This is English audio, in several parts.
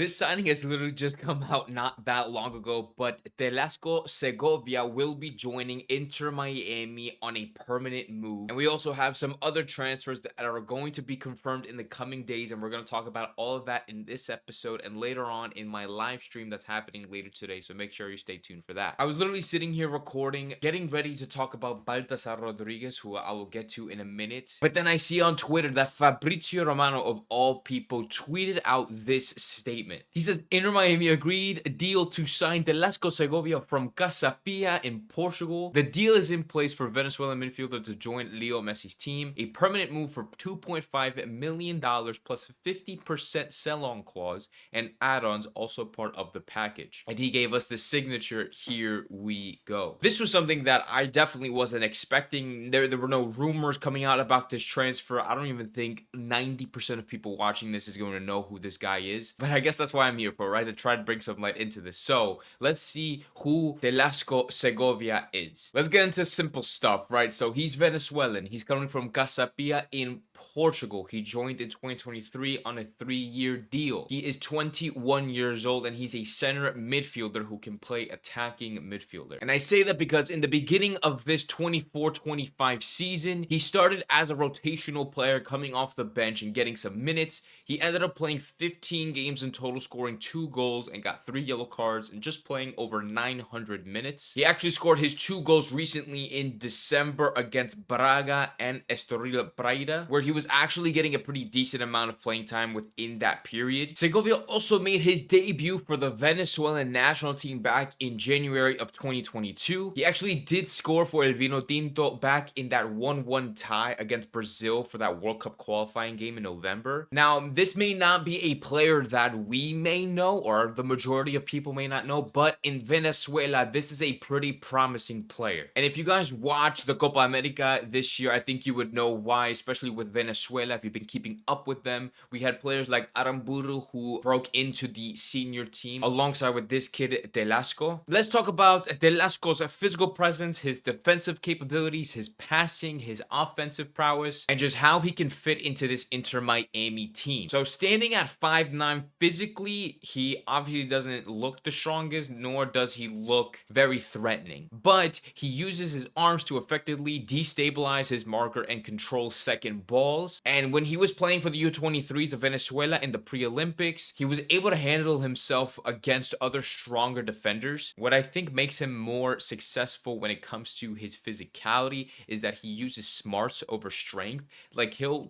This signing has literally just come out not that long ago, but Telasco Segovia will be joining Inter Miami on a permanent move. And we also have some other transfers that are going to be confirmed in the coming days. And we're going to talk about all of that in this episode and later on in my live stream that's happening later today. So make sure you stay tuned for that. I was literally sitting here recording, getting ready to talk about Baltazar Rodriguez, who I will get to in a minute. But then I see on Twitter that Fabrizio Romano, of all people, tweeted out this statement. He says, Inter Miami agreed a deal to sign Telasco Segovia from Casapia in Portugal. The deal is in place for Venezuelan midfielder to join Leo Messi's team. A permanent move for $2.5 million plus 50% sell-on clause and add-ons also part of the package. And he gave us the signature. Here we go. This was something that I definitely wasn't expecting. There were no rumors coming out about this transfer. I don't even think 90% of people watching this is going to know who this guy is. But I guess that's why I'm here for, right? To try to bring some light into this. So let's see who Telasco Segovia is. Let's get into simple stuff, right? So he's Venezuelan. He's coming from Casapia in Portugal. He joined in 2023 on a 3-year deal. He is 21 years old and he's a center midfielder who can play attacking midfielder. And I say that because in the beginning of this 24-25 season, he started as a rotational player coming off the bench and getting some minutes. He ended up playing 15 games in total, scoring 2 goals and got 3 yellow cards and just playing over 900 minutes. He actually scored his 2 goals recently in December against Braga and Estoril Praia, where he was actually getting a pretty decent amount of playing time within that period. Segovia also made his debut for the Venezuelan national team back in January of 2022. He actually did score for El Vino Tinto back in that 1-1 tie against Brazil for that World Cup qualifying game in November. Now, this may not be a player that we may know, or the majority of people may not know, but in Venezuela, this is a pretty promising player. And if you guys watch the Copa America this year, I think you would know why, especially with Venezuela, if you've been keeping up with them. We had players like Aramburu who broke into the senior team alongside with this kid, Telasco. Let's talk about Telasco's physical presence, his defensive capabilities, his passing, his offensive prowess, and just how he can fit into this Inter Miami team. So standing at 5'9", physically, he obviously doesn't look the strongest, nor does he look very threatening. But he uses his arms to effectively destabilize his marker and control second balls. And when he was playing for the U23s of Venezuela in the pre-Olympics, he was able to handle himself against other stronger defenders. What I think makes him more successful when it comes to his physicality is that he uses smarts over strength. Like, he'll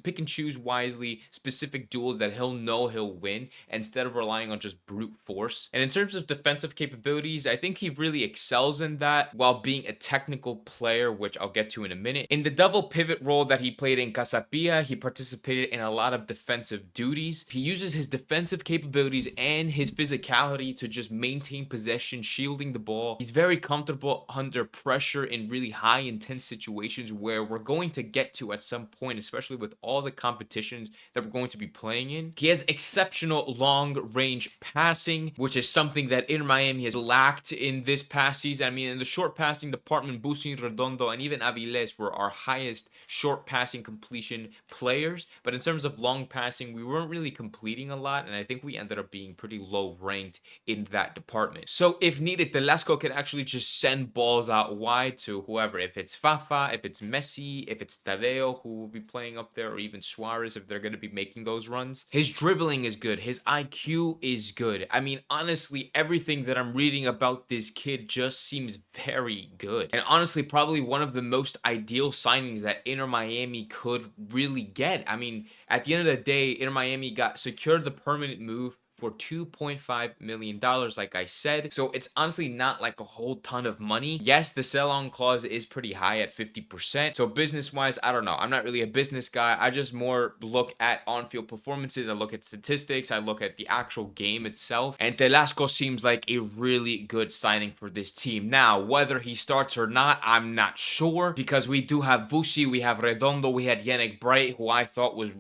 pick and choose wisely specific duels that he'll know he'll win instead of relying on just brute force. And in terms of defensive capabilities, I think he really excels in that while being a technical player, which I'll get to in a minute. In the double pivot role that he played in Casapia, he participated in a lot of defensive duties. He uses his defensive capabilities and his physicality to just maintain possession, shielding the ball. He's very comfortable under pressure in really high intense situations where we're going to get to at some point, especially with all the competitions that we're going to be playing in. He has exceptional long range passing, which is something that Inter Miami has lacked in this past season. I mean, in the short passing department, Busin, Redondo, and even Aviles were our highest short passing completion players. But in terms of long passing, we weren't really completing a lot, and I think we ended up being pretty low ranked in that department. So if needed, Telasco can actually just send balls out wide to whoever. If it's Fafa, if it's Messi, if it's Tadeo, who will be playing up there, or even Suarez if they're going to be making those runs. His dribbling is good. His IQ is good. I mean, honestly, everything that I'm reading about this kid just seems very good. And honestly, probably one of the most ideal signings that Inter Miami could really get. I mean, at the end of the day, Inter Miami secured the permanent move for $2.5 million, like I said. So it's honestly not like a whole ton of money. Yes, the sell-on clause is pretty high at 50%. So business-wise, I don't know. I'm not really a business guy. I just more look at on-field performances. I look at statistics. I look at the actual game itself. And Telasco seems like a really good signing for this team. Now, whether he starts or not, I'm not sure, because we do have Vusi, we have Redondo, we had Yannick Bright, who I thought was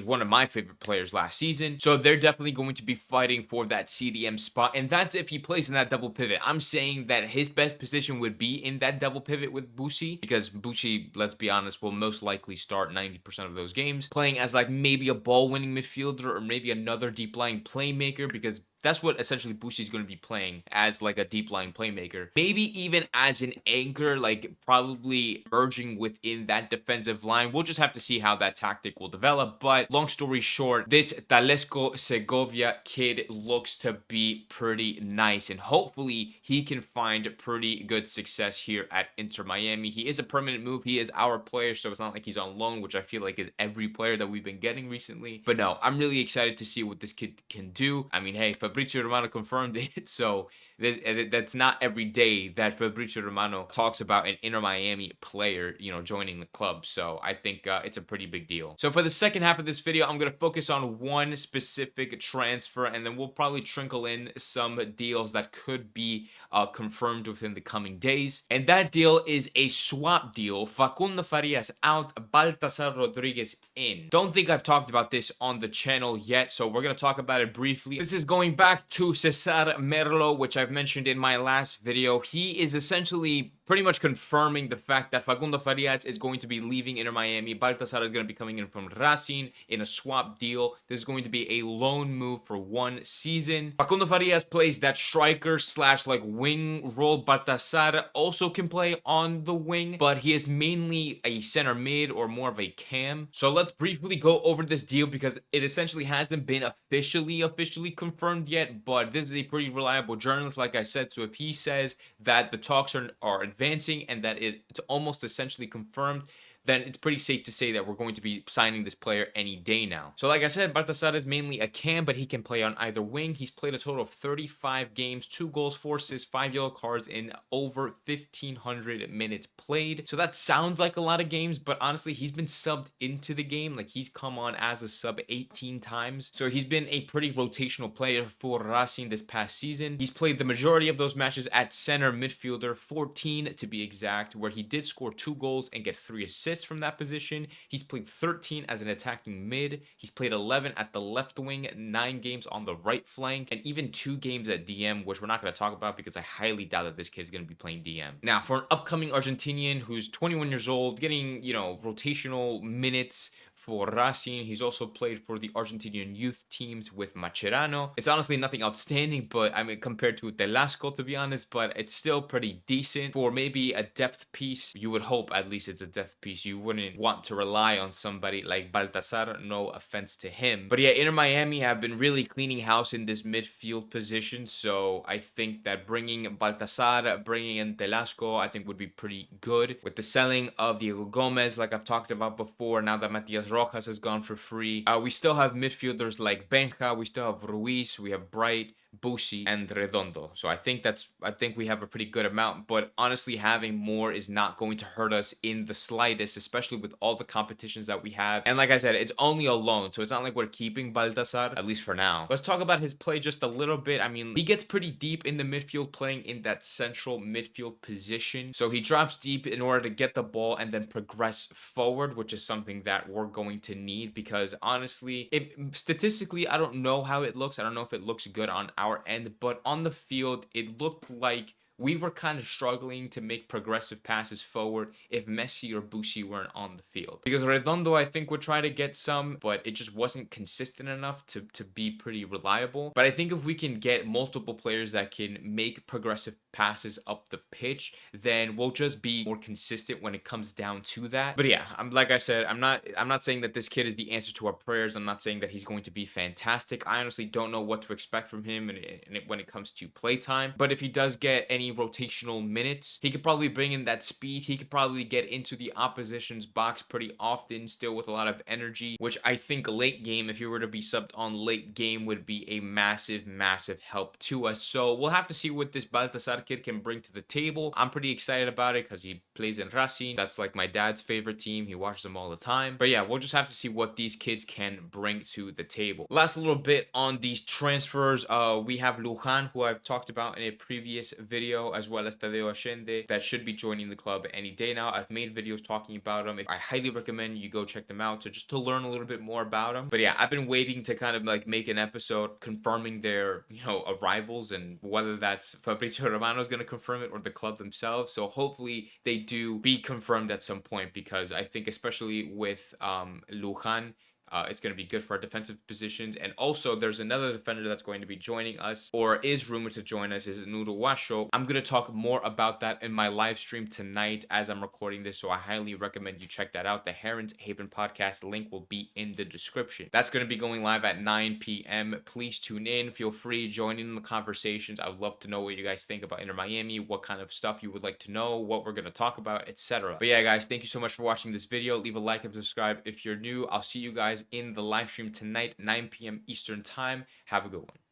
one of my favorite players last season. So they're definitely going to be be fighting for that CDM spot, and that's if he plays in that double pivot. I'm saying that his best position would be in that double pivot with Bushi, because Bushi, let's be honest, will most likely start 90% of those games, playing as like maybe a ball-winning midfielder or maybe another deep-lying playmaker, because that's what essentially Bushi is going to be playing, as like a deep line playmaker. Maybe even as an anchor, like probably merging within that defensive line. We'll just have to see how that tactic will develop. But long story short, this Telasco Segovia kid looks to be pretty nice, and hopefully he can find pretty good success here at Inter Miami. He is a permanent move. He is our player, so it's not like he's on loan, which I feel like is every player that we've been getting recently. But no, I'm really excited to see what this kid can do. I mean, hey, Fabrizio Romano confirmed it, so that's not every day that Fabrizio Romano talks about an Inter Miami player, you know, joining the club. So I think it's a pretty big deal. So for the second half of this video, I'm going to focus on one specific transfer, and then we'll probably trickle in some deals that could be confirmed within the coming days. And that deal is a swap deal. Facundo Farias out, Baltazar Rodriguez in. Don't think I've talked about this on the channel yet, so we're going to talk about it briefly. This is going back to Cesar Merlo, which I've mentioned in my last video. He is essentially pretty much confirming the fact that Facundo Farias is going to be leaving Inter Miami. Baltazar is going to be coming in from Racing in a swap deal. This is going to be a loan move for 1 season. Facundo Farias plays that striker slash like wing role. Baltazar also can play on the wing, but he is mainly a center mid or more of a cam. So let's briefly go over this deal, because it essentially hasn't been officially confirmed yet, but this is a pretty reliable journalist, like I said. So if he says that the talks are advancing and that it's almost essentially confirmed, then it's pretty safe to say that we're going to be signing this player any day now. So like I said, Baltazar is mainly a cam, but he can play on either wing. He's played a total of 35 games, 2 goals, 4 assists, 5 yellow cards in over 1,500 minutes played. So that sounds like a lot of games, but honestly, he's been subbed into the game. Like, he's come on as a sub 18 times. So he's been a pretty rotational player for Racing this past season. He's played the majority of those matches at center midfielder, 14 to be exact, where he did score 2 goals and get 3 assists from that position. He's played 13 as an attacking mid. He's played 11 at the left wing, 9 games on the right flank, and even 2 games at DM, which we're not going to talk about because I highly doubt that this kid is going to be playing DM. Now, for an upcoming Argentinian who's 21 years old, getting, you know, rotational minutes for Racing. He's also played for the Argentinian youth teams with Mascherano. It's honestly nothing outstanding, but I mean, compared to Telasco, to be honest, but it's still pretty decent. For maybe a depth piece, you would hope at least it's a depth piece. You wouldn't want to rely on somebody like Baltazar, no offense to him. But yeah, Inter Miami have been really cleaning house in this midfield position, so I think that bringing Baltazar, bringing in Telasco, I think would be pretty good. With the selling of Diego Gomez, like I've talked about before, now that Matias Rojas has gone for free, we still have midfielders like Benja, we still have Ruiz, we have Bright, Bushi, and Redondo. So I think we have a pretty good amount, but honestly, having more is not going to hurt us in the slightest, especially with all the competitions that we have. And like I said, it's only a loan, so it's not like we're keeping Baltazar, at least for now. Let's talk about his play just a little bit. I mean, he gets pretty deep in the midfield, playing in that central midfield position. So he drops deep in order to get the ball and then progress forward, which is something that we're going to need, because honestly, statistically, I don't know how it looks. I don't know if it looks good on our end, but on the field, it looked like we were kind of struggling to make progressive passes forward if Messi or Bushi weren't on the field. Because Redondo, I think, would try to get some, but it just wasn't consistent enough to be pretty reliable. But I think if we can get multiple players that can make progressive passes up the pitch, then we'll just be more consistent when it comes down to that. But yeah, like I said, I'm not saying that this kid is the answer to our prayers. I'm not saying that he's going to be fantastic. I honestly don't know what to expect from him when it comes to playtime. But if he does get any rotational minutes, he could probably bring in that speed. He could probably get into the opposition's box pretty often, still with a lot of energy, which I think late game, if you were to be subbed on late game, would be a massive help to us. So we'll have to see what this Baltazar kid can bring to the table. I'm pretty excited about it because he plays in Racing. That's like my dad's favorite team. He watches them all the time. But yeah, we'll just have to see what these kids can bring to the table. Last little bit on these transfers. We have Lujan, who I've talked about in a previous video, as well as Tadeo Ashende, that should be joining the club any day now. I've made videos talking about them. I highly recommend you go check them out to learn a little bit more about them. But yeah, I've been waiting to kind of like make an episode confirming their, arrivals, and whether that's Fabrizio Romano is going to confirm it or the club themselves. So hopefully they do be confirmed at some point, because I think especially with Lujan, it's going to be good for our defensive positions. And also, there's another defender that's going to be joining us, or is rumored to join us, is Nuruwasho. I'm going to talk more about that in my live stream tonight as I'm recording this, so I highly recommend you check that out. The Heron's Haven podcast link will be in the description. That's going to be going live at 9 p.m. Please tune in. Feel free, join in the conversations. I would love to know what you guys think about Inter Miami, what kind of stuff you would like to know, what we're going to talk about, etc. But yeah, guys, thank you so much for watching this video. Leave a like and subscribe if you're new. I'll see you guys in the live stream tonight, 9 p.m. Eastern time. Have a good one.